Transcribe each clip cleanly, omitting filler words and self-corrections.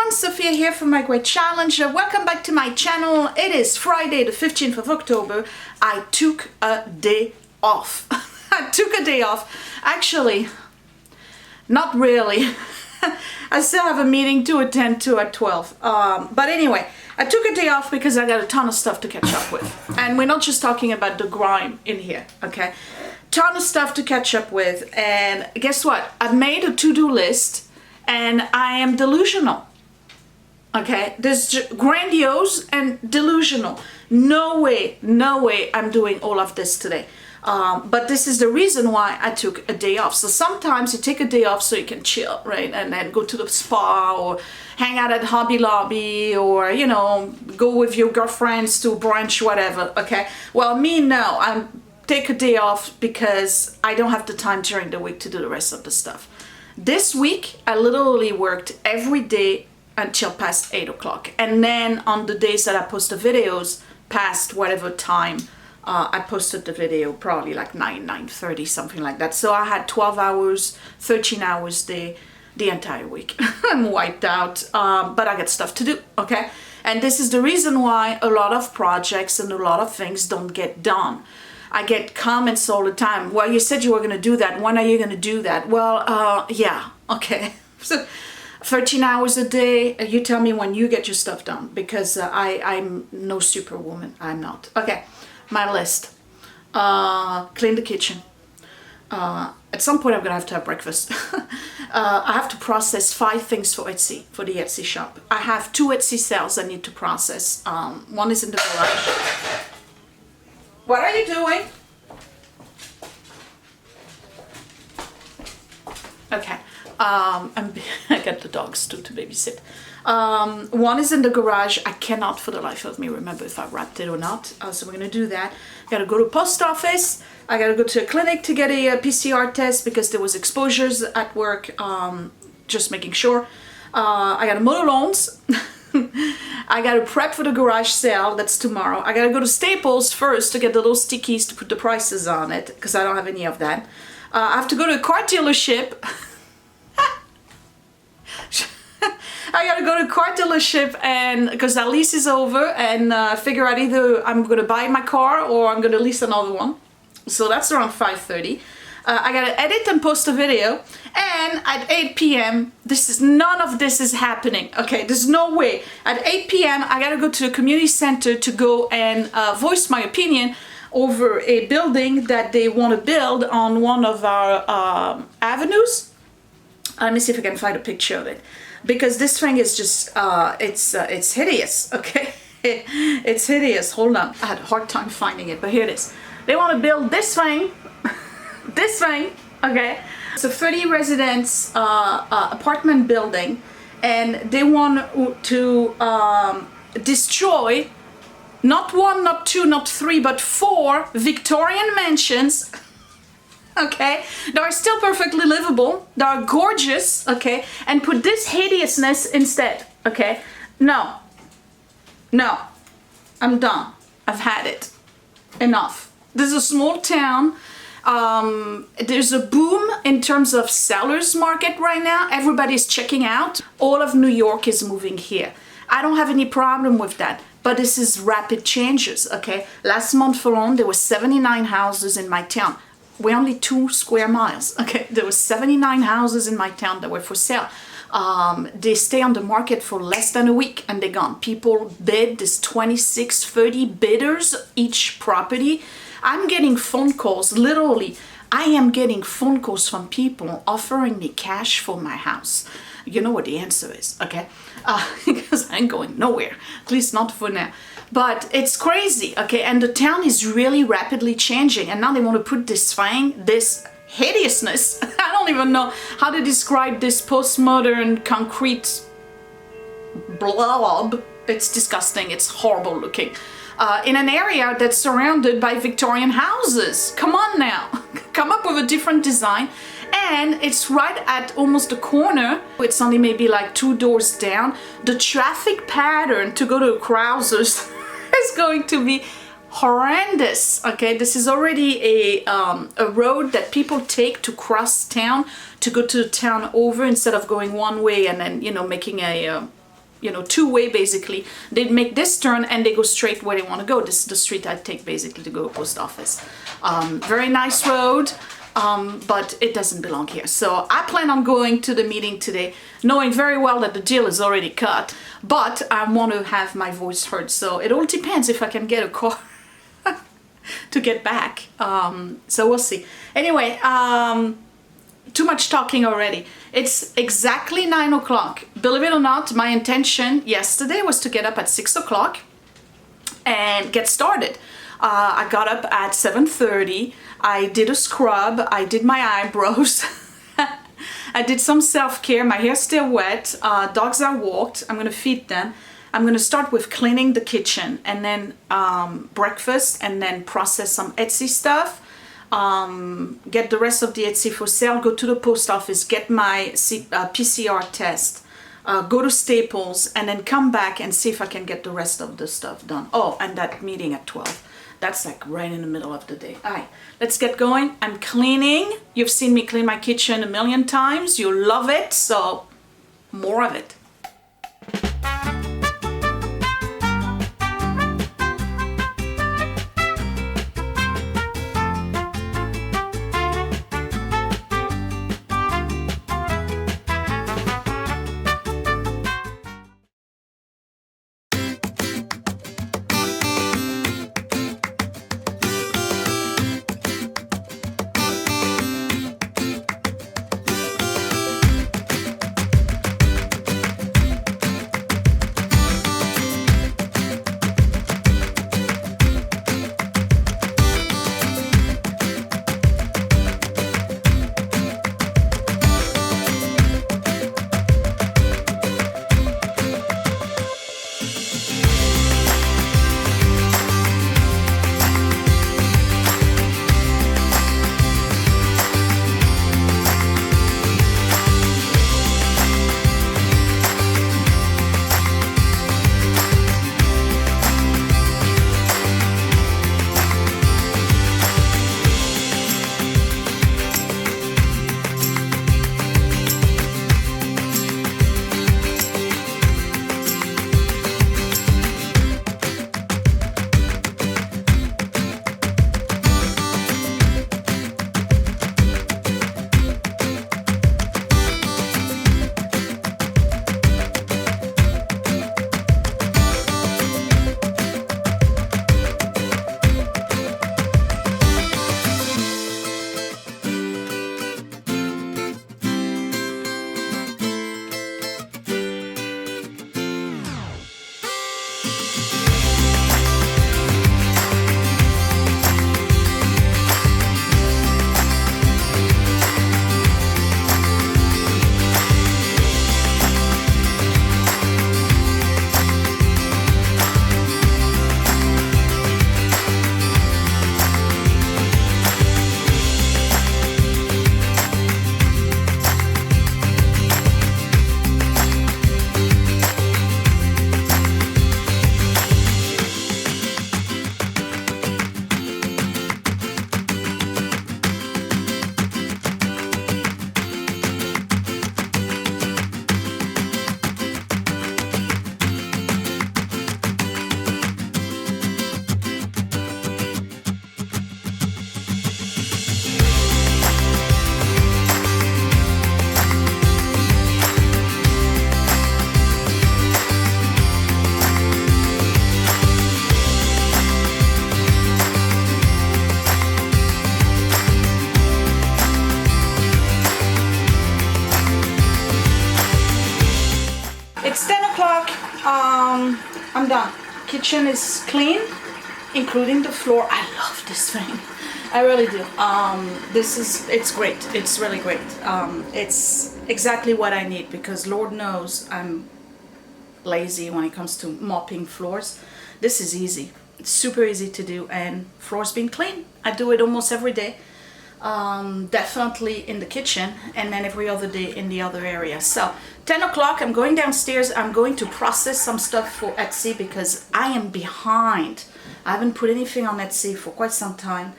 everyone, Sophia here from My Great Challenge. Welcome back to my channel. It is Friday the 15th of October. I took a day off. I took a day off. Actually, not really. I still have a meeting to attend to at 12. But anyway, I took a day off because I got a ton of stuff to catch up with. And we're not just talking about the grime in here, okay? Ton of stuff to catch up with. And guess what? I've made a to-do list. And I am delusional, okay? There's grandiose and delusional. No way I'm doing all of this today. But this is the reason why I took a day off. So sometimes you take a day off so you can chill, right? And then go to the spa or hang out at Hobby Lobby or, you know, go with your girlfriends to brunch, whatever, okay? Well, me, no. I take a day off because I don't have the time during the week to do the rest of the stuff. This week, I literally worked every day until past 8 o'clock. And then on the days that I post the videos, past whatever time, I posted the video, probably like 9:30, something like that. So I had 12 hours, 13 hours the entire week. I'm wiped out, but I got stuff to do, okay? And this is the reason why a lot of projects and a lot of things don't get done. I get comments all the time. Well, you said you were going to do that. When are you going to do that? Well, yeah, okay. So 13 hours a day. You tell me when you get your stuff done because I'm no superwoman. I'm not. Okay, my list. Clean the kitchen. At some point, I'm going to have breakfast. I have to process 5 things for Etsy, for the Etsy shop. I have 2 Etsy sales I need to process. One is in the garage. What are you doing? Okay, I got the dogs too to babysit. One is in the garage. I cannot for the life of me remember if I wrapped it or not. So we're gonna do that. I gotta go to post office. I gotta go to a clinic to get a PCR test because there was exposures at work. Just making sure. I got a motor loans. I gotta prep for the garage sale, that's tomorrow. I gotta go to Staples first to get the little stickies to put the prices on it, because I don't have any of that. I have to go to a car dealership. I gotta go to a car dealership and because that lease is over and figure out either I'm gonna buy my car or I'm gonna lease another one. So that's around 5:30. I gotta edit and post a video, and at 8 p.m. none of this is happening, okay? There's no way. At 8 p.m. I gotta go to a community center to go and voice my opinion over a building that they want to build on one of our avenues. Let me see if I can find a picture of it, because this thing is just, it's hideous, okay? It's hideous. Hold on, I had a hard time finding it, but here it is. They want to build this thing. This thing, okay, it's a 30 residence apartment building, and they want to destroy not 1, not 2, not 3, but 4 Victorian mansions, okay, that are still perfectly livable, that are gorgeous, okay, and put this hideousness instead, okay. No, I'm done. I've had it. Enough. This is a small town. There's a boom in terms of sellers market right now. Everybody's checking out. All of New York is moving here. I don't have any problem with that, but this is rapid changes, okay? Last month alone, there were 79 houses in my town. We're only 2 square miles, okay? There were 79 houses in my town that were for sale. They stay on the market for less than a week and they're gone. People bid, there's 26, 30 bidders each property. I'm getting phone calls, literally, I am getting phone calls from people offering me cash for my house. You know what the answer is, okay? Because I ain't going nowhere, at least not for now. But it's crazy, okay? And the town is really rapidly changing, and now they want to put this thing, this hideousness, I don't even know how to describe this postmodern concrete blob. It's disgusting, it's horrible looking. In an area that's surrounded by Victorian houses. Come on now, come up with a different design. And it's right at almost the corner. It's only maybe like 2 doors down. The traffic pattern to go to Krauser's is going to be horrendous, okay? This is already a road that people take to cross town to go to the town over instead of going one way and then, you know, making a you know, two-way basically. They make this turn and they go straight where they want to go. This is the street I take basically to go to post office. Very nice road, but it doesn't belong here. So I plan on going to the meeting today, knowing very well that the deal is already cut, but I want to have my voice heard. So it all depends if I can get a car to get back. So we'll see. Anyway, too much talking already. It's exactly 9 o'clock. Believe it or not, my intention yesterday was to get up at 6 o'clock and get started. I got up at 7:30. I did a scrub. I did my eyebrows. I did some self-care. My hair's still wet. Dogs are walked. I'm gonna feed them. I'm gonna start with cleaning the kitchen and then breakfast, and then process some Etsy stuff. Get the rest of the Etsy for sale, go to the post office, get my PCR test, go to Staples, and then come back and see if I can get the rest of the stuff done. Oh, and that meeting at 12. That's like right in the middle of the day. All right, let's get going. I'm cleaning. You've seen me clean my kitchen a million times. You love it, so more of it. I'm done. Kitchen is clean, including the floor. I love this thing. I really do. It's great. It's really great. It's exactly what I need because Lord knows I'm lazy when it comes to mopping floors. This is easy. It's super easy to do, and floor's been clean. I do it almost every day. Definitely in the kitchen, and then every other day in the other area. So 10 o'clock, I'm going downstairs. I'm going to process some stuff for Etsy because I am behind. I haven't put anything on Etsy for quite some time.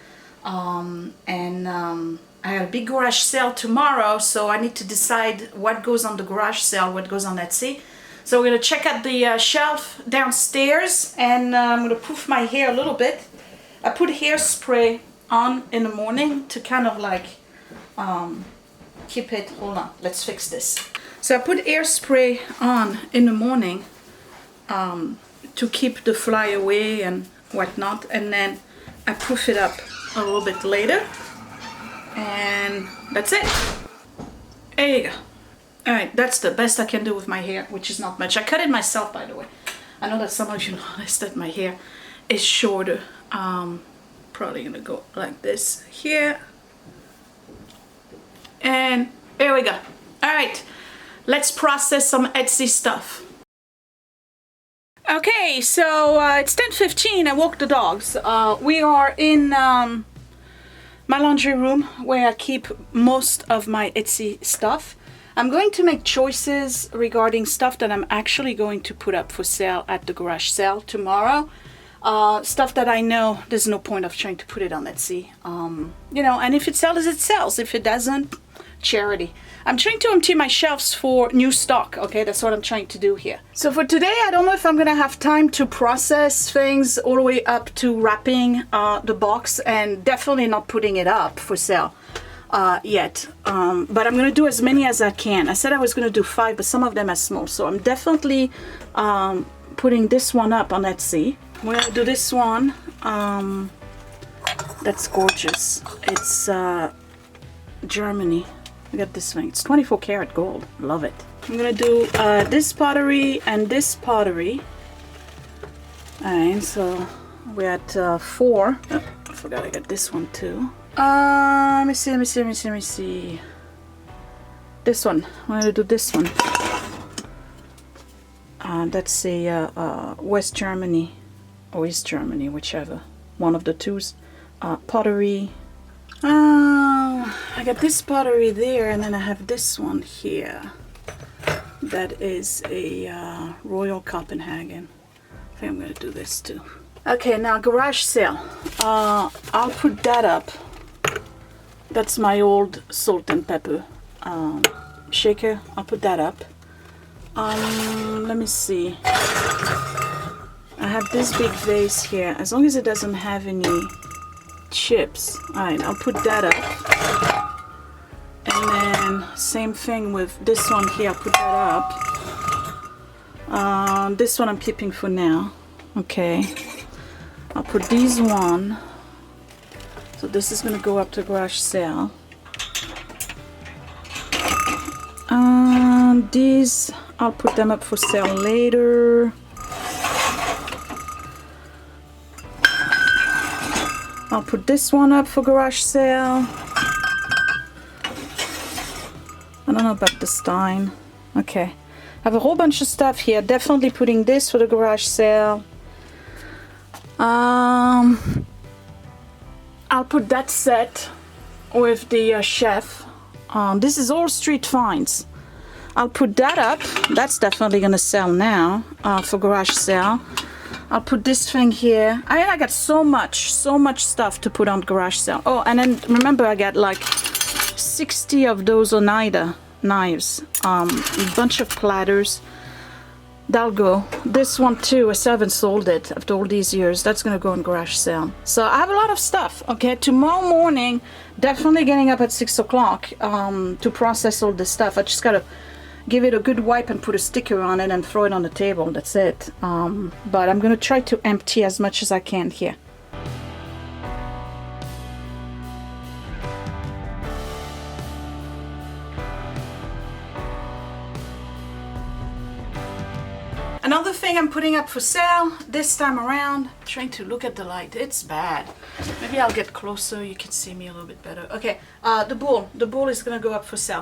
I have a big garage sale tomorrow, so I need to decide what goes on the garage sale, what goes on Etsy. So we're gonna check out the shelf downstairs, and I'm gonna poof my hair a little bit. I put hairspray on in the morning to kind of like keep it, hold on, let's fix this. So I put hairspray on in the morning to keep the fly away and whatnot, and then I poof it up a little bit later, and that's it. There you go. Alright, that's the best I can do with my hair, which is not much. I cut it myself, by the way. I know that some of you noticed that my hair is shorter. Probably gonna go like this here. And there we go. Alright, let's process some Etsy stuff. Okay, so it's 10:15. I walked the dogs. We are in my laundry room where I keep most of my Etsy stuff. I'm going to make choices regarding stuff that I'm actually going to put up for sale at the garage sale tomorrow. Stuff that I know there's no point of trying to put it on Etsy. You know, and if it sells, it sells. If it doesn't, charity. I'm trying to empty my shelves for new stock. Okay, that's what I'm trying to do here. So for today, I don't know if I'm gonna have time to process things all the way up to wrapping the box, and definitely not putting it up for sale yet. But I'm gonna do as many as I can. I said I was gonna do 5, but some of them are small. So I'm definitely putting this one up on Etsy. I'm gonna do this one. That's gorgeous. It's Germany. I got this thing. It's 24 karat gold. Love it. I'm gonna do this pottery and this pottery. Alright, so we're at 4. Oh, I forgot I got this one too. Let me see. This one. I'm gonna do this one. That's a West Germany or East Germany, whichever. One of the twos. Pottery. I got this pottery there, and then I have this one here. That is a Royal Copenhagen. I think I'm gonna do this too. Okay, now garage sale. I'll put that up. That's my old salt and pepper shaker. I'll put that up. Let me see. I have this big vase here. As long as it doesn't have any chips. Alright, I'll put that up. And then same thing with this one here. I'll put that up. This one I'm keeping for now. Okay. I'll put these one. So this is going to go up to garage sale. These, I'll put them up for sale later. I'll put this one up for garage sale. I don't know about the Stein. Okay. I have a whole bunch of stuff here. Definitely putting this for the garage sale. I'll put that set with the chef. This is all street finds. I'll put that up. That's definitely gonna sell now for garage sale. I'll put this thing here. I got so much stuff to put on garage sale. Oh, and then remember I got like 60 of those Oneida knives. A bunch of platters. That'll go. This one too, I still haven't sold it after all these years. That's gonna go on garage sale. So I have a lot of stuff. Okay, tomorrow morning, definitely getting up at 6 o'clock to process all this stuff. I just gotta give it a good wipe and put a sticker on it and throw it on the table. That's it. But I'm gonna try to empty as much as I can here. Another thing I'm putting up for sale this time around, trying to look at the light, it's bad. Maybe I'll get closer, you can see me a little bit better. Okay, the bull is gonna go up for sale.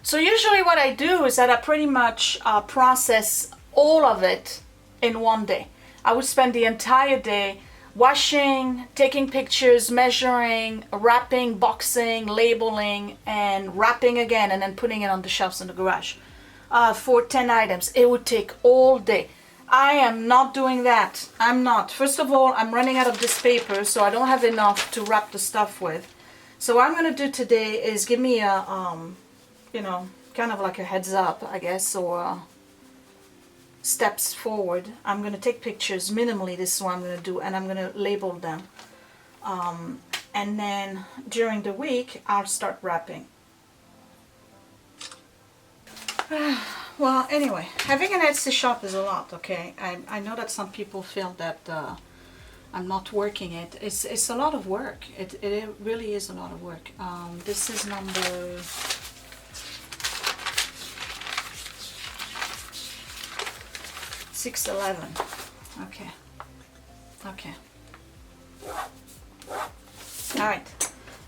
So usually what I do is that I pretty much process all of it in one day. I would spend the entire day washing, taking pictures, measuring, wrapping, boxing, labeling, and wrapping again, and then putting it on the shelves in the garage. For 10 items. It would take all day. I am not doing that. I'm not. First of all, I'm running out of this paper, so I don't have enough to wrap the stuff with. So what I'm going to do today is give me a, you know, kind of like a heads up, I guess, or steps forward. I'm going to take pictures minimally. This is what I'm going to do, and I'm going to label them. And then during the week, I'll start wrapping. Well, anyway, having an Etsy shop is a lot, okay? I know that some people feel that I'm not working it. It's a lot of work. It really is a lot of work. This is number 611. Okay. Okay. Alright.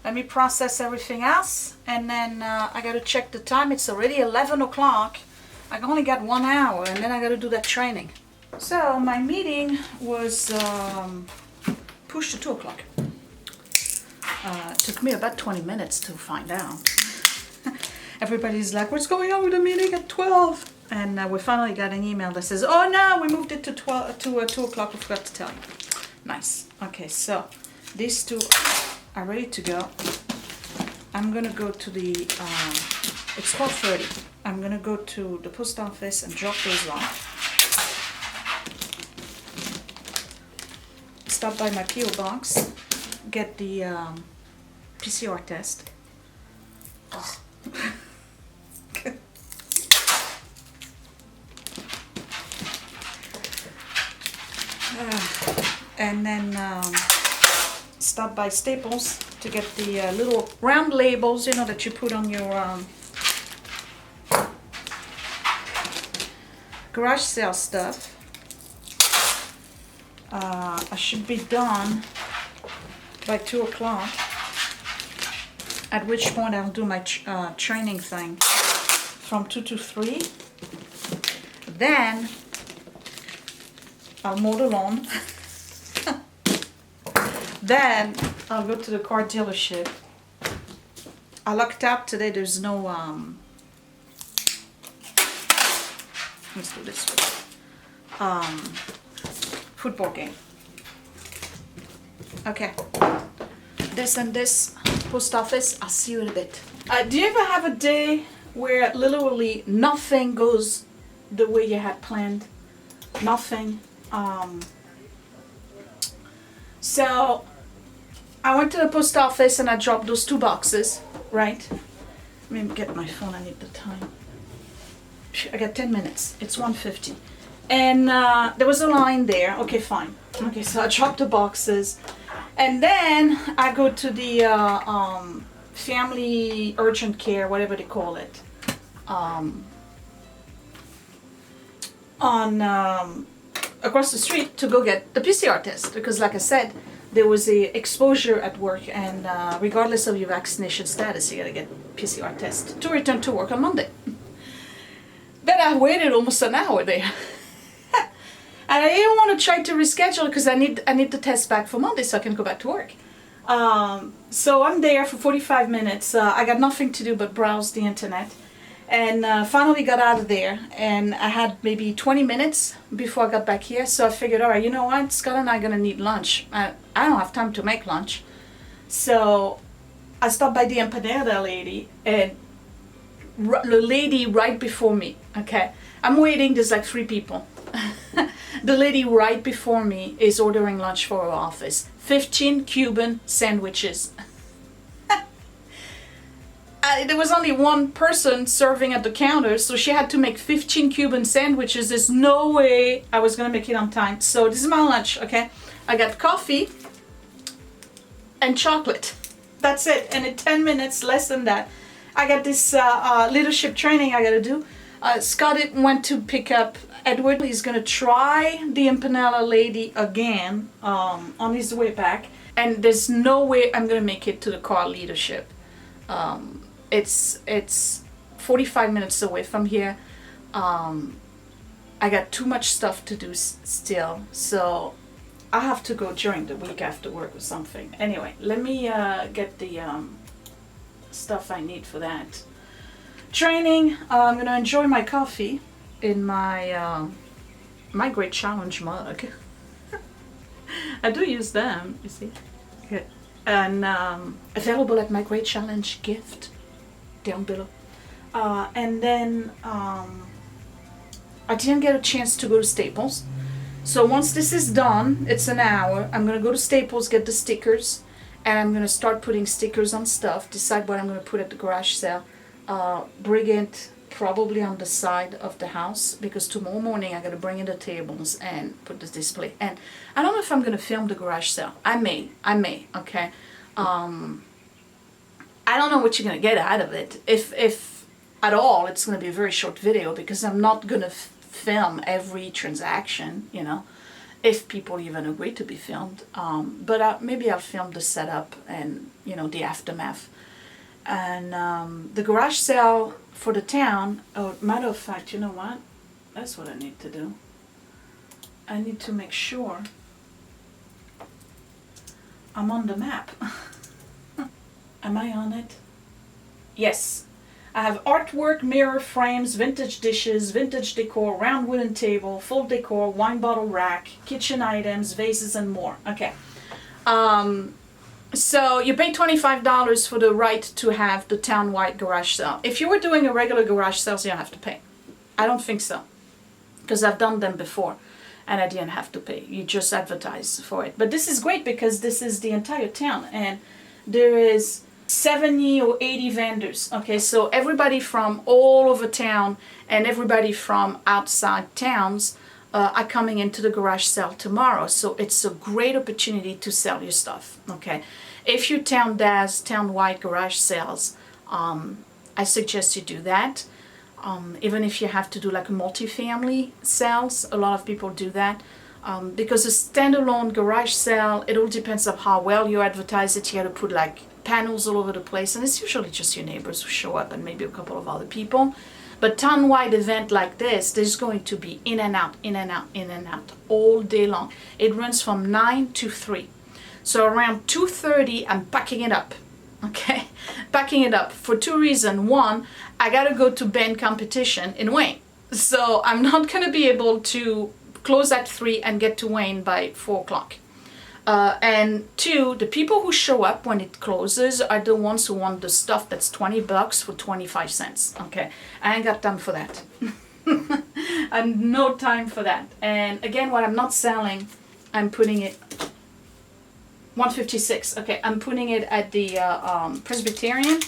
Let me process everything else, and then I gotta check the time. It's already 11 o'clock. I only got 1 hour, and then I gotta do that training. So my meeting was pushed to 2 o'clock. It took me about 20 minutes to find out. Everybody's like, what's going on with the meeting at 12? And we finally got an email that says, oh no, we moved it to 2 o'clock, we forgot to tell you. Nice. Okay, so these two are ready to go. I'm gonna go to the, it's 12:30. I'm gonna go to the post office and drop those off. Stop by my PO box, get the PCR test. And then stop by Staples to get the little round labels, you know, that you put on your garage sale stuff. I should be done by 2 o'clock, at which point I'll do my training thing from 2 to 3. Then I'll mow the lawn. Then I'll go to the car dealership. I lucked out today. There's no let's do this way. Football game. Okay. This and this post office. I'll see you in a bit. Do you ever have a day where literally nothing goes the way you had planned? Nothing. So I went to the post office and I dropped those 2 boxes, right? Let me get my phone, I need the time. I got 10 minutes, it's 1:50. And there was a line there, okay, fine. Okay, so I dropped the boxes. And then I go to the family urgent care, whatever they call it. Across the street to go get the PCR test, because like I said, there was a exposure at work, and regardless of your vaccination status, you gotta get PCR test to return to work on Monday. Then I waited almost an hour there. And I didn't want to try to reschedule because I need the test back for Monday so I can go back to work. So I'm there for 45 minutes. I got nothing to do but browse the internet. And finally got out of there, and I had maybe 20 minutes before I got back here, so I figured, all right, you know what, Scott and I are gonna need lunch. I don't have time to make lunch. So I stopped by the empanada lady, and the lady right before me, okay, I'm waiting, there's like 3 people. The lady right before me is ordering lunch for her office. 15 Cuban sandwiches. There was only 1 person serving at the counter, so she had to make 15 Cuban sandwiches. There's no way I was gonna make it on time. So this is my lunch, okay? I got coffee and chocolate. That's it. And in 10 minutes, less than that, I got this leadership training I gotta do. Scott went to pick up Edward. He's gonna try the empanada lady again on his way back. And there's no way I'm gonna make it to the car leadership. It's 45 minutes away from here. I got too much stuff to do still, so I have to go during the week after work or something. Anyway, let me get the stuff I need for that training. I'm gonna enjoy my coffee in my my Great Challenge mug. I do use them, you see. Good. And available at my Great Challenge gift down below. And then I didn't get a chance to go to Staples. So once this is done, it's an hour, I'm gonna go to Staples, get the stickers, and I'm gonna start putting stickers on stuff, decide what I'm gonna put at the garage sale, bring it probably on the side of the house, because tomorrow morning I gotta bring in the tables and put the display. And I don't know if I'm gonna film the garage sale. I may, okay? I don't know what you're gonna get out of it. If at all, it's gonna be a very short video, because I'm not gonna film every transaction, you know, if people even agree to be filmed. But maybe I'll film the setup and, you know, the aftermath. And the garage sale for the town, oh, matter of fact, you know what? That's what I need to do. I need to make sure I'm on the map. Am I on it? Yes. I have artwork, mirror frames, vintage dishes, vintage decor, round wooden table, full decor, wine bottle rack, kitchen items, vases, and more. Okay. So you pay $25 for the right to have the town-wide garage sale. If you were doing a regular garage sale, you don't have to pay. I don't think so, because I've done them before and I didn't have to pay. You just advertise for it. But this is great because this is the entire town, and there is 70 or 80 vendors. Okay, so everybody from all over town and everybody from outside towns are coming into the garage sale tomorrow. So it's a great opportunity to sell your stuff. Okay, if your town does town-wide garage sales, I suggest you do that. Even if you have to do like a multi-family sales, a lot of people do that. Because a standalone garage sale, it all depends on how well you advertise it. You got to put like panels all over the place, and it's usually just your neighbors who show up and maybe a couple of other people. But town-wide event like this, there's going to be in and out, in and out, in and out all day long. It runs from 9 to 3. So around 2:30, I'm packing it up. Okay, packing it up for two reasons. One, I gotta go to band competition in Wayne, so I'm not gonna be able to close at 3 and get to Wayne by 4 o'clock. And two, the people who show up when it closes are the ones who want the stuff that's $20 for 25 cents. Okay, I ain't got time for that. I have no time for that. And again, what I'm not selling, I'm putting it 156. Okay, I'm putting it at the Presbyterian.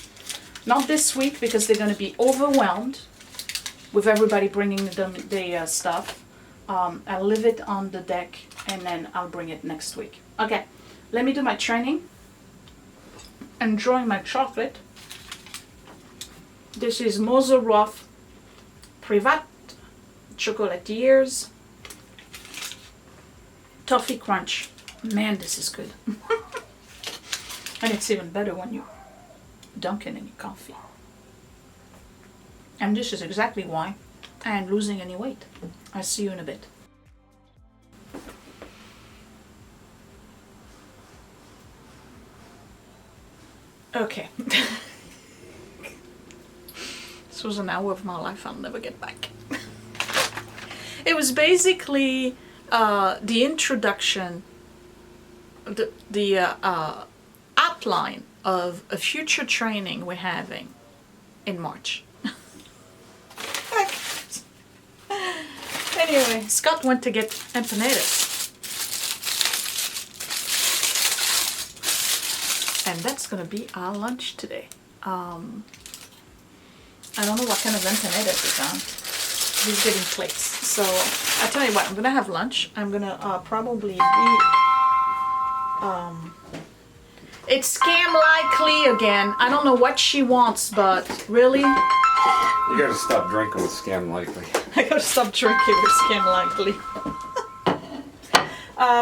Not this week because they're going to be overwhelmed with everybody bringing them the stuff. I'll leave it on the deck and then I'll bring it next week. Okay, let me do my training. Enjoying my chocolate. This is Moser Roth Privat Chocolatiers Toffee Crunch. Man, this is good. And it's even better when you dunk it in your coffee. And this is exactly why I ain't losing any weight. I'll see you in a bit. Okay. This was an hour of my life I'll never get back. It was basically the introduction, the outline of a future training we're having in March. Anyway, Scott went to get empanadas. And that's gonna be our lunch today. I don't know what kind of empanadas he's on. He's getting plates. So I tell you what, I'm gonna have lunch. I'm gonna probably be it's scam likely again. I don't know what she wants, but really? You gotta stop drinking with Scam Likely. I gotta stop drinking with Scam Likely.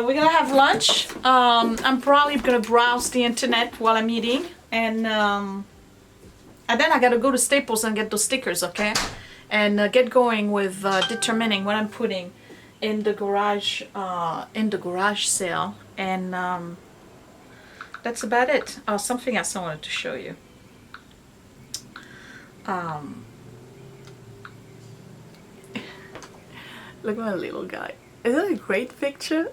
We're gonna have lunch. I'm probably gonna browse the internet while I'm eating, and then I gotta go to Staples and get those stickers, okay? And get going with determining what I'm putting in the garage sale, and that's about it. Something else I wanted to show you. Look at my little guy. Isn't that a great picture?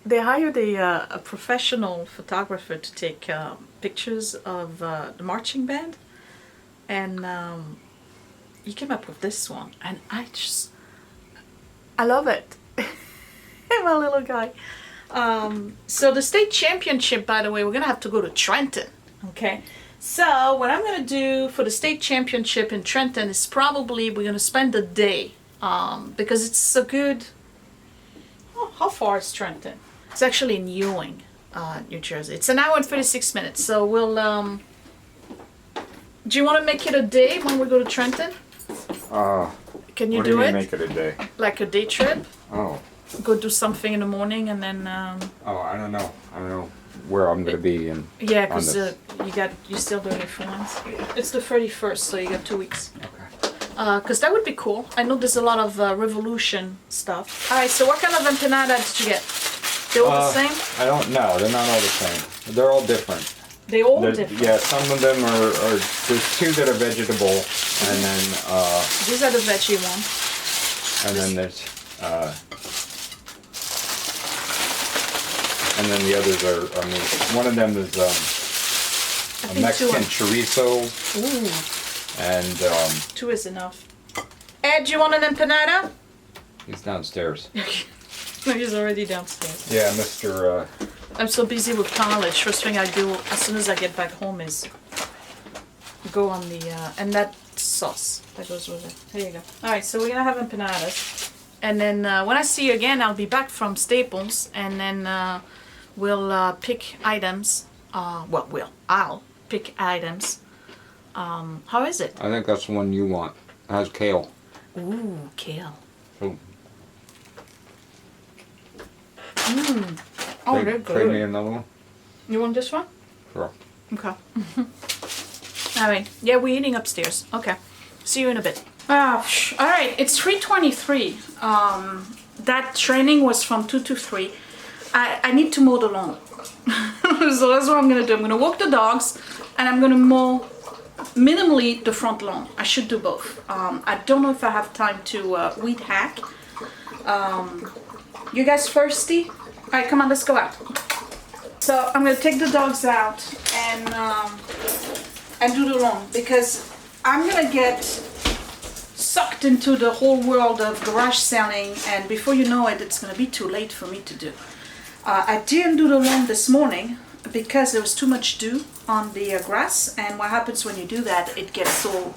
They hired a professional photographer to take pictures of the marching band, and he came up with this one, and I love it. My little guy. So the state championship, by the way, we're gonna have to go to Trenton. Okay. So what I'm gonna do for the state championship in Trenton is probably we're gonna spend the day because it's so good. Oh, how far is Trenton? It's actually in Mowing, New Jersey. It's an hour and 36 minutes. So we'll. Do you want to make it a day when we go to Trenton? Can you what do you it? Make it a day? Like a day trip? Oh. Go do something in the morning and then. Oh, I don't know. I don't know where I'm gonna be in. Yeah, because you still doing it for once. It's the 31st, so you got 2 weeks. Okay. Because that would be cool. I know there's a lot of Revolution stuff. All right, so what kind of empanada did you get? They're all the same? I don't know. They're not all the same. They're all different. They're all different? Yeah, some of them are, there's two that are vegetable, and then, these are the veggie ones. And then there's, and then the others are meat. One of them is, a Mexican chorizo. Ooh. And, 2 is enough. Ed, do you want an empanada? he's downstairs. No, he's already downstairs. Yeah, Mr. I'm so busy with college. First thing I do as soon as I get back home is go on the and that sauce that goes with it. There you go. All right, so we're gonna have empanadas, and then when I see you again, I'll be back from Staples, and then we'll pick items. I'll pick items. How is it? I think that's the one you want. It has kale. Ooh, kale. So, Oh, they're good. trade me another one? You want this one? Sure. Okay. All right. Yeah, we're eating upstairs. Okay. See you in a bit. All right. It's 3:23. That training was from 2 to 3. I need to mow the lawn. So that's what I'm going to do. I'm going to walk the dogs and I'm going to mow minimally the front lawn. I should do both. I don't know if I have time to weed hack. You guys thirsty? All right, come on, let's go out. So I'm gonna take the dogs out and do the lawn because I'm gonna get sucked into the whole world of garage selling, and before you know it, it's gonna be too late for me to do. I didn't do the lawn this morning because there was too much dew on the grass, and what happens when you do that, it gets so,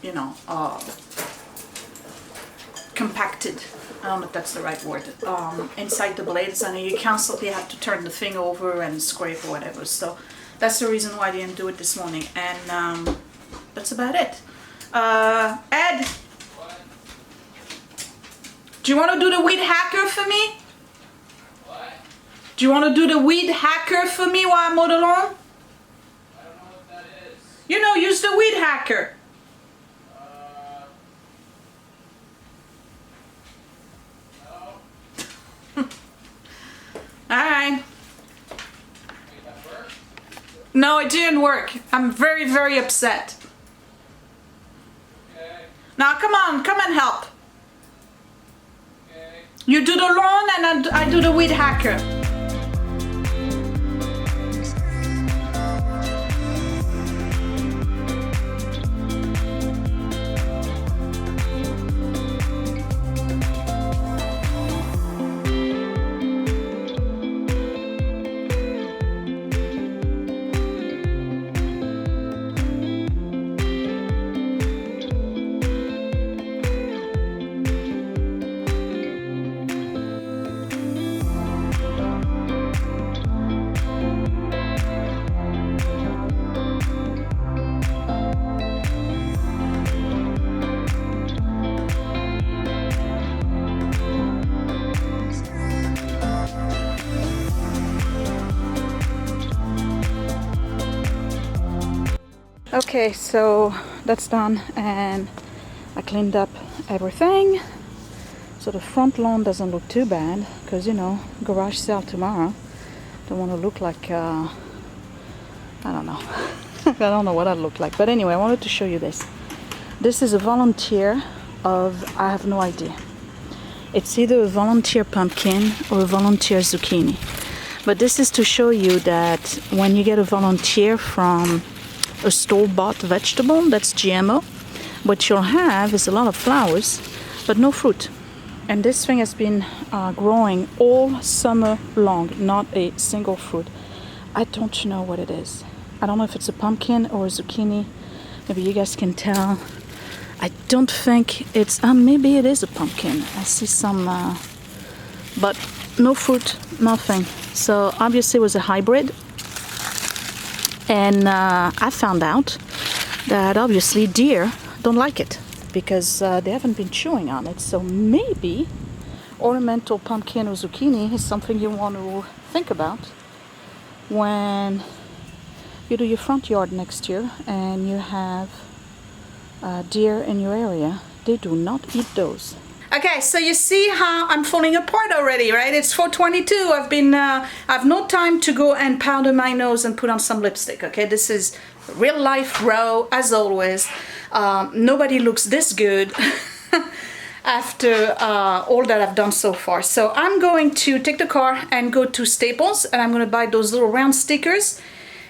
you know, compacted. I don't know if that's the right word, inside the blades, and you constantly have to turn the thing over and scrape or whatever. So that's the reason why I didn't do it this morning, and that's about it. Ed, what? Do you want to do the weed hacker for me? What? Do you want to do the weed hacker for me while I mow the lawn? I don't know what that is. You know, use the weed hacker. Alright. No, it didn't work. I'm very, very upset. Okay. Now, come on, come and help. Okay. You do the lawn and I do the weed hacker. Okay, so that's done and I cleaned up everything. So the front lawn doesn't look too bad because, you know, garage sale tomorrow. Don't want to look like, I don't know. I don't know what I look like. But anyway, I wanted to show you this. This is a volunteer of, I have no idea. It's either a volunteer pumpkin or a volunteer zucchini. But this is to show you that when you get a volunteer from a store-bought vegetable that's GMO, what you'll have is a lot of flowers, but no fruit. And this thing has been growing all summer long, not a single fruit. I don't know what it is. I don't know if it's a pumpkin or a zucchini. Maybe you guys can tell. I don't think it's, maybe it is a pumpkin. I see some, but no fruit, nothing. So obviously it was a hybrid. And I found out that obviously deer don't like it because they haven't been chewing on it. So maybe ornamental pumpkin or zucchini is something you want to think about when you do your front yard next year and you have deer in your area. They do not eat those. Okay, so you see how I'm falling apart already, right? It's 4:22. I've no time to go and powder my nose and put on some lipstick. Okay, this is real life raw as always. Nobody looks this good after all that I've done so far. So I'm going to take the car and go to Staples, and I'm going to buy those little round stickers,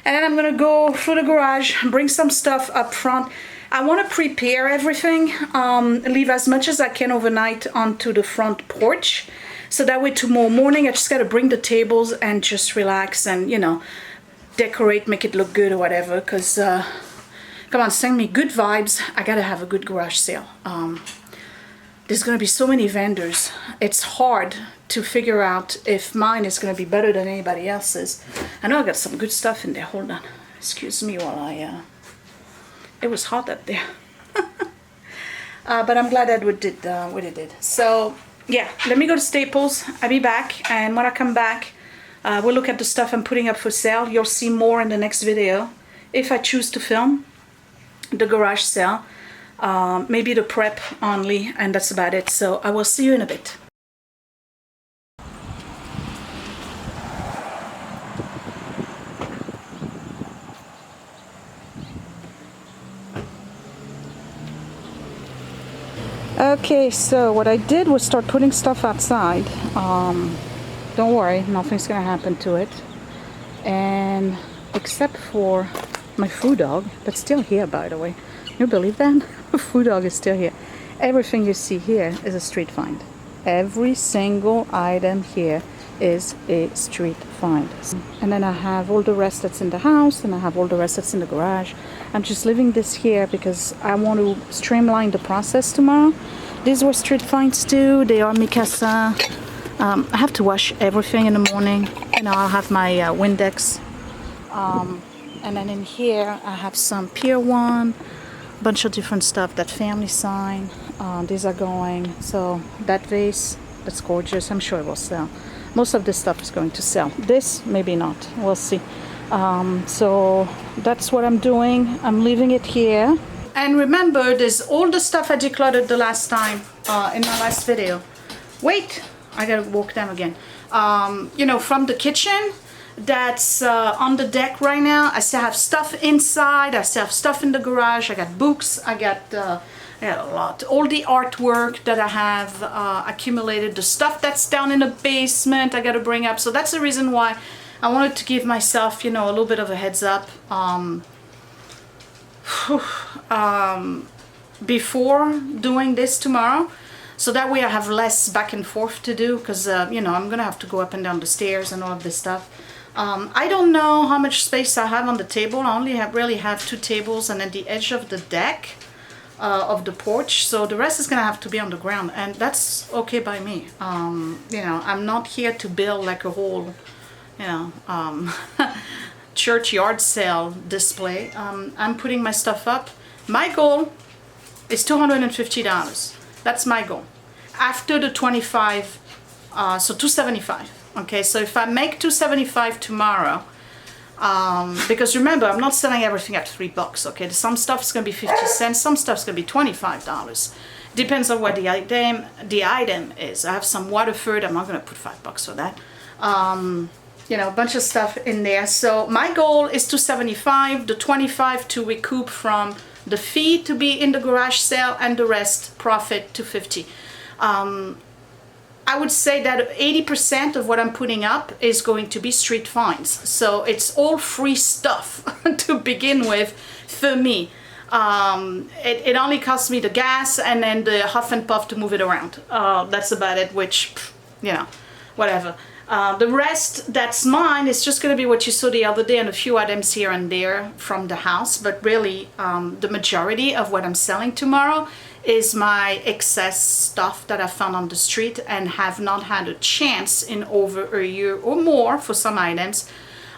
and then I'm going to go through the garage, bring some stuff up front. I want to prepare everything, leave as much as I can overnight onto the front porch, so that way tomorrow morning I just got to bring the tables and just relax and, you know, decorate, make it look good or whatever, because come on, send me good vibes. I gotta have a good garage sale. There's gonna be so many vendors. It's hard to figure out if mine is gonna be better than anybody else's. I know I got some good stuff in there. Hold on, excuse me while I it was hot up there. But I'm glad that what it did. So yeah, let me go to Staples. I'll be back, and when I come back, we'll look at the stuff I'm putting up for sale. You'll see more in the next video if I choose to film the garage sale, maybe the prep only, and that's about it. So I will see you in a bit. Okay, so what I did was start putting stuff outside. Don't worry, nothing's gonna happen to it, and except for my food dog that's still here, by the way. You believe that? The food dog is still here. Everything you see here is a street find. Every single item here is a street find. And then I have all the rest that's in the house, and I have all the rest that's in the garage. I'm just leaving this here because I want to streamline the process tomorrow. These were street finds too. They are Mikasa. I have to wash everything in the morning. You know, I'll have my Windex. And then in here I have some Pier 1, bunch of different stuff, that family sign. These are going. So that vase, that's gorgeous. I'm sure it will sell. Most of this stuff is going to sell. This, maybe not. We'll see. So that's what I'm doing. I'm leaving it here. And remember, there's all the stuff I decluttered the last time in my last video. Wait, I gotta walk down again. You know, from the kitchen that's on the deck right now. I still have stuff inside. I still have stuff in the garage. I got books. I got a lot. All the artwork that I have accumulated. The stuff that's down in the basement I gotta bring up. So that's the reason why I wanted to give myself, you know, a little bit of a heads up before doing this tomorrow, so that way I have less back and forth to do, because you know, I'm gonna have to go up and down the stairs and all of this stuff. I don't know how much space I have on the table. I only really have 2 tables and then the edge of the deck of the porch, so the rest is gonna have to be on the ground, and that's okay by me. You know, I'm not here to build like a whole, you know, church yard sale display. I'm putting my stuff up. My goal is $250. That's my goal. After the 25, so $275. Okay, so if I make $275 tomorrow, because remember, I'm not selling everything at $3. Okay, some stuff's gonna be 50 cents, some stuff's gonna be $25. Depends on what the item is. I have some Waterford. I'm not gonna put $5 for that. You know, a bunch of stuff in there. So my goal is $275, the $25 to recoup from the fee to be in the garage sale, and the rest profit $250. I would say that 80% of what I'm putting up is going to be street finds. So it's all free stuff to begin with for me. It only costs me the gas and then the huff and puff to move it around. That's about it, which, you know, whatever. The rest that's mine is just going to be what you saw the other day and a few items here and there from the house. But really, the majority of what I'm selling tomorrow is my excess stuff that I found on the street and have not had a chance in over a year or more for some items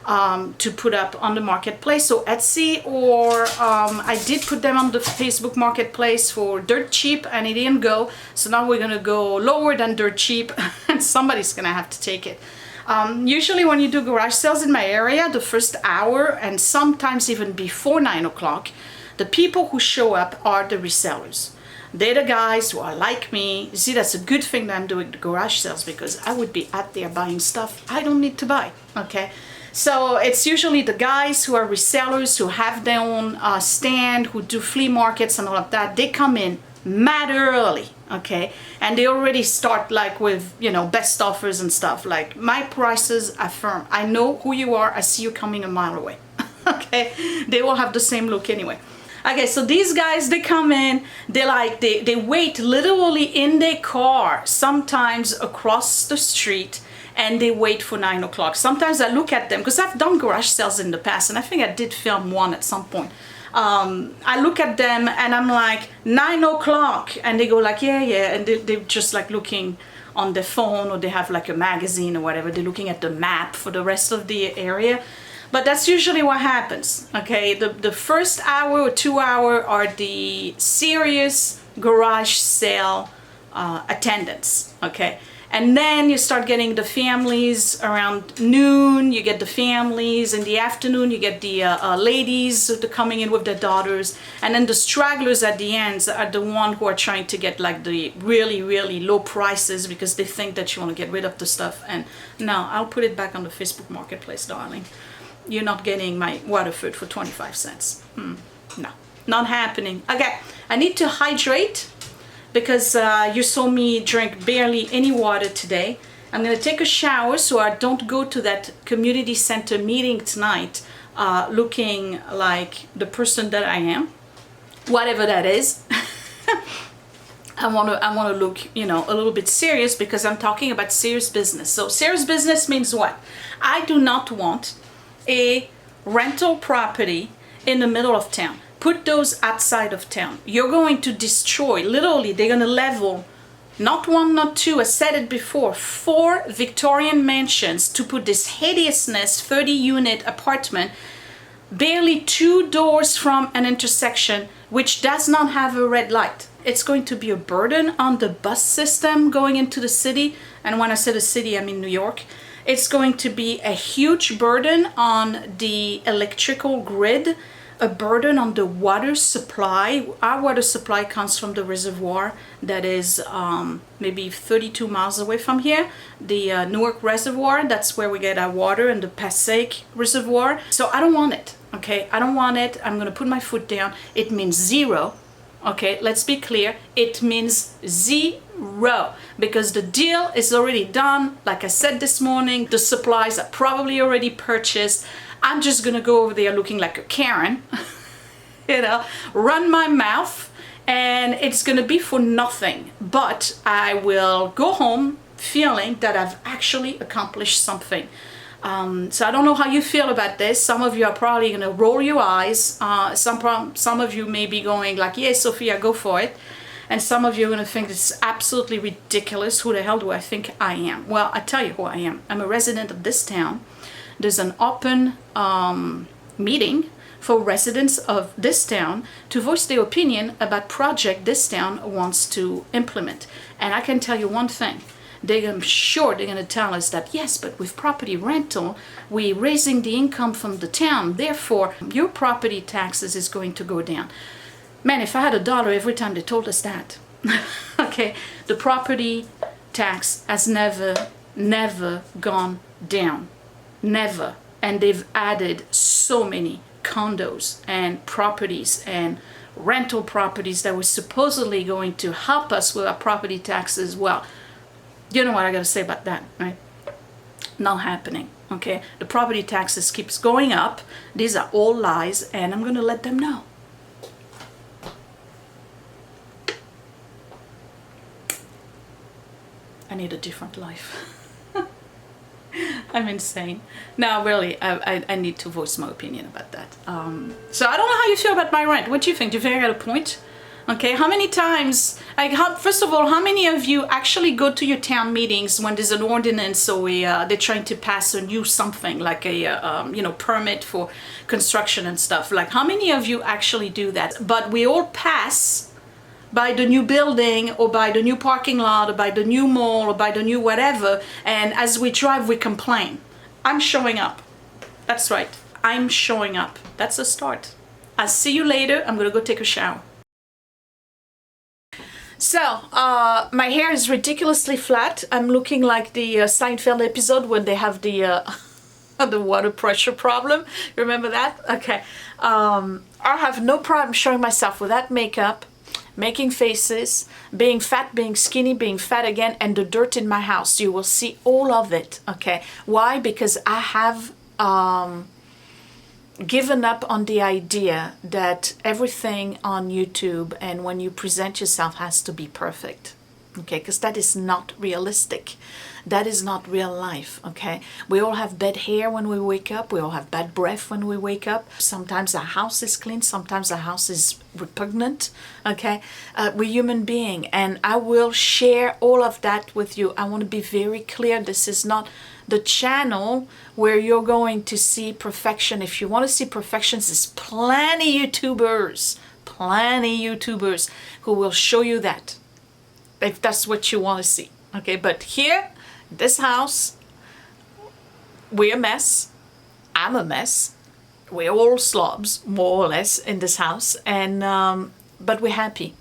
to put up on the marketplace. So Etsy, or I did put them on the Facebook marketplace for dirt cheap and it didn't go. So now we're gonna go lower than dirt cheap and somebody's gonna have to take it. Usually when you do garage sales in my area, the first hour and sometimes even before 9 o'clock, the people who show up are the resellers. They're the guys who are like me. You see, that's a good thing that I'm doing the garage sales, because I would be out there buying stuff I don't need to buy, okay? So it's usually the guys who are resellers, who have their own stand, who do flea markets and all of that. They come in mad early, okay? And they already start like with, you know, best offers and stuff. Like, my prices are firm. I know who you are. I see you coming a mile away, okay? They will have the same look anyway. Okay, so these guys, they come in, they wait literally in their car, sometimes across the street, and they wait for 9 o'clock. Sometimes I look at them, because I've done garage sales in the past, and I think I did film one at some point. I look at them and I'm like, 9 o'clock, and they go like, yeah, and they're just like looking on their phone, or they have like a magazine or whatever. They're looking at the map for the rest of the area. But that's usually what happens, okay? The first hour or 2 hour are the serious garage sale attendants, okay? And then you start getting the families around noon. You get the families in the afternoon. You get the ladies who are coming in with their daughters. And then the stragglers at the ends are the one who are trying to get like the really, really low prices, because they think that you want to get rid of the stuff. And no, I'll put it back on the Facebook marketplace, darling. You're not getting my Waterford for 25 cents. No, not happening. Okay, I need to hydrate, because you saw me drink barely any water today. I'm gonna take a shower so I don't go to that community center meeting tonight looking like the person that I am, whatever that is. I wanna look, you know, a little bit serious, because I'm talking about serious business. So serious business means what? I do not want a rental property in the middle of town. Put those outside of town. You're going to destroy, literally, they're gonna level, not one, not two, I said it before, 4 Victorian mansions to put this hideousness 30-unit apartment barely 2 doors from an intersection, which does not have a red light. It's going to be a burden on the bus system going into the city. And when I say the city, I mean New York. It's going to be a huge burden on the electrical grid, a burden on the water supply. Our water supply comes from the reservoir that is maybe 32 miles away from here. The Newark Reservoir, that's where we get our water, and the Passaic Reservoir. So I don't want it, okay? I don't want it. I'm gonna put my foot down. It means zero, okay? Let's be clear. It means zero, because the deal is already done. Like I said this morning, the supplies are probably already purchased. I'm just gonna go over there looking like a Karen, you know, run my mouth, and it's gonna be for nothing. But I will go home feeling that I've actually accomplished something. So I don't know how you feel about this. Some of you are probably gonna roll your eyes. Some of you may be going like, yeah, Sophia, go for it. And some of you are gonna think it's absolutely ridiculous. Who the hell do I think I am? Well, I tell you who I am. I'm a resident of this town. There's an open meeting for residents of this town to voice their opinion about project this town wants to implement. And I can tell you one thing. I'm sure they're going to tell us that, yes, but with property rental, we're raising the income from the town. Therefore, your property taxes is going to go down. Man, if I had $1 every time they told us that. Okay, the property tax has never gone down. Never. And they've added so many condos and properties and rental properties that were supposedly going to help us with our property taxes. Well, you know what I gotta say about that, right? Not happening, okay? The property taxes keeps going up. These are all lies, and I'm gonna let them know. I need a different life. I'm insane. No, really, I need to voice my opinion about that. So I don't know how you feel about my rant. What do you think? Do you think I got a point? Okay, how many times, like, first of all, how many of you actually go to your town meetings when there's an ordinance or they're trying to pass a new something, like a, you know, permit for construction and stuff? Like, how many of you actually do that? But we all pass by the new building or by the new parking lot or by the new mall or by the new whatever, and as we drive we complain. I'm showing up. That's right, I'm showing up. That's a start. I'll see you later. I'm gonna go take a shower. So, my hair is ridiculously flat. I'm looking like the Seinfeld episode when they have the the water pressure problem. Remember that? Okay. I have no problem showing myself without makeup, making faces, being fat, being skinny, being fat again, and the dirt in my house. You will see all of it, okay? Why? Because I have given up on the idea that everything on YouTube and when you present yourself has to be perfect, okay? Because that is not realistic. That is not real life, okay? We all have bad hair when we wake up. We all have bad breath when we wake up. Sometimes our house is clean. Sometimes our house is repugnant, okay? We're human beings, and I will share all of that with you. I want to be very clear. This is not the channel where you're going to see perfection. If you want to see perfection, there's plenty YouTubers who will show you that, if that's what you want to see, okay? But here, this house, we're a mess. I'm a mess. We're all slobs, more or less, in this house, and but we're happy.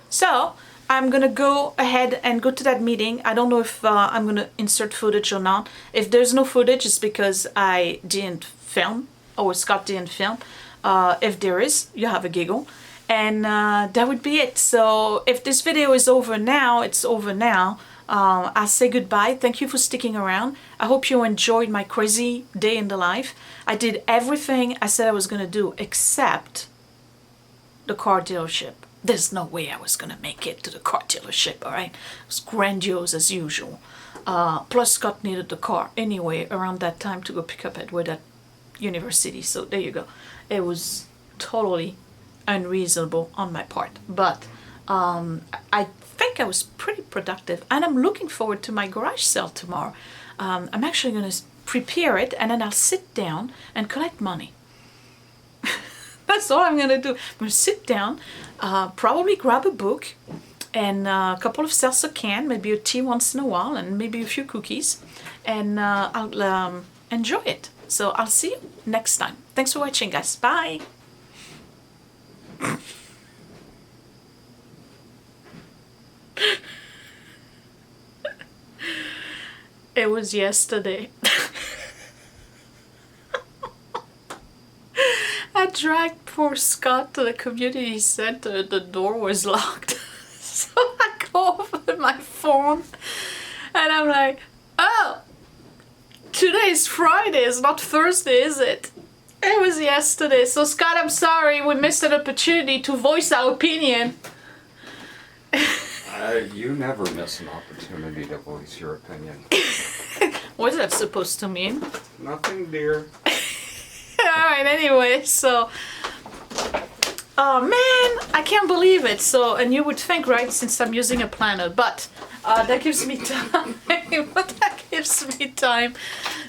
So I'm gonna go ahead and go to that meeting. I don't know if I'm gonna insert footage or not. If there's no footage, it's because I didn't film, or Scott didn't film. If there is, you have a giggle. And that would be it. So if this video is over now, it's over now. I'll say goodbye. Thank you for sticking around. I hope you enjoyed my crazy day in the life. I did everything I said I was gonna do except the car dealership. There's no way I was gonna make it to the car dealership, all right? It was grandiose as usual. Plus Scott needed the car anyway around that time to go pick up Edward at university. So there you go. It was totally unreasonable on my part. But I think I was pretty productive, and I'm looking forward to my garage sale tomorrow. I'm actually going to prepare it, and then I'll sit down and collect money. That's all I'm going to do. I'm going to sit down, probably grab a book and a couple of salsa cans, maybe a tea once in a while, and maybe a few cookies, and I'll enjoy it. So I'll see you next time. Thanks for watching, guys. Bye. It was yesterday. I dragged poor Scott to the community center. The door was locked. So I go over to my phone and I'm like, oh, today's Friday, it's not Thursday, is it? It was yesterday. So Scott, I'm sorry, we missed an opportunity to voice our opinion. You never miss an opportunity to voice your opinion. What is that supposed to mean? Nothing, dear. Alright, anyway, so... Oh man, I can't believe it. So, and you would think, right, since I'm using a planner, but that gives me time. But that gives me time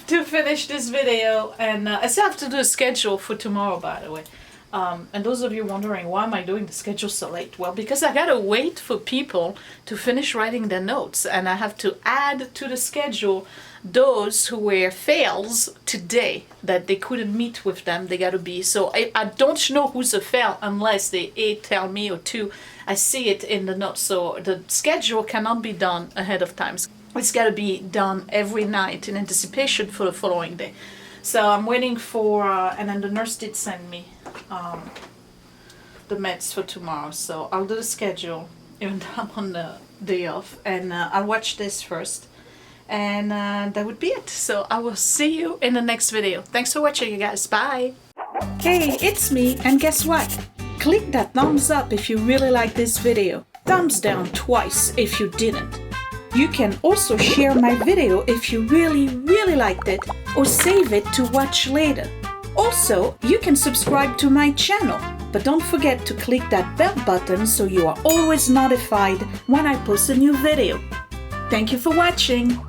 to finish this video, and I still have to do a schedule for tomorrow, by the way. And those of you wondering, why am I doing the schedule so late? Well, because I gotta wait for people to finish writing their notes, and I have to add to the schedule those who were fails today that they couldn't meet with them. They gotta be, so I don't know who's a fail unless they A, tell me, or two, I see it in the notes. So the schedule cannot be done ahead of time. It's gotta be done every night in anticipation for the following day. So I'm waiting for, and then the nurse did send me the meds for tomorrow. So I'll do the schedule, even though I'm on the day off, and I'll watch this first. And that would be it. So I will see you in the next video. Thanks for watching, you guys. Bye. Hey, it's me, and guess what? Click that thumbs up if you really like this video. Thumbs down twice if you didn't. You can also share my video if you really liked it, or save it to watch later. Also, you can subscribe to my channel, but don't forget to click that bell button so you are always notified when I post a new video. Thank you for watching!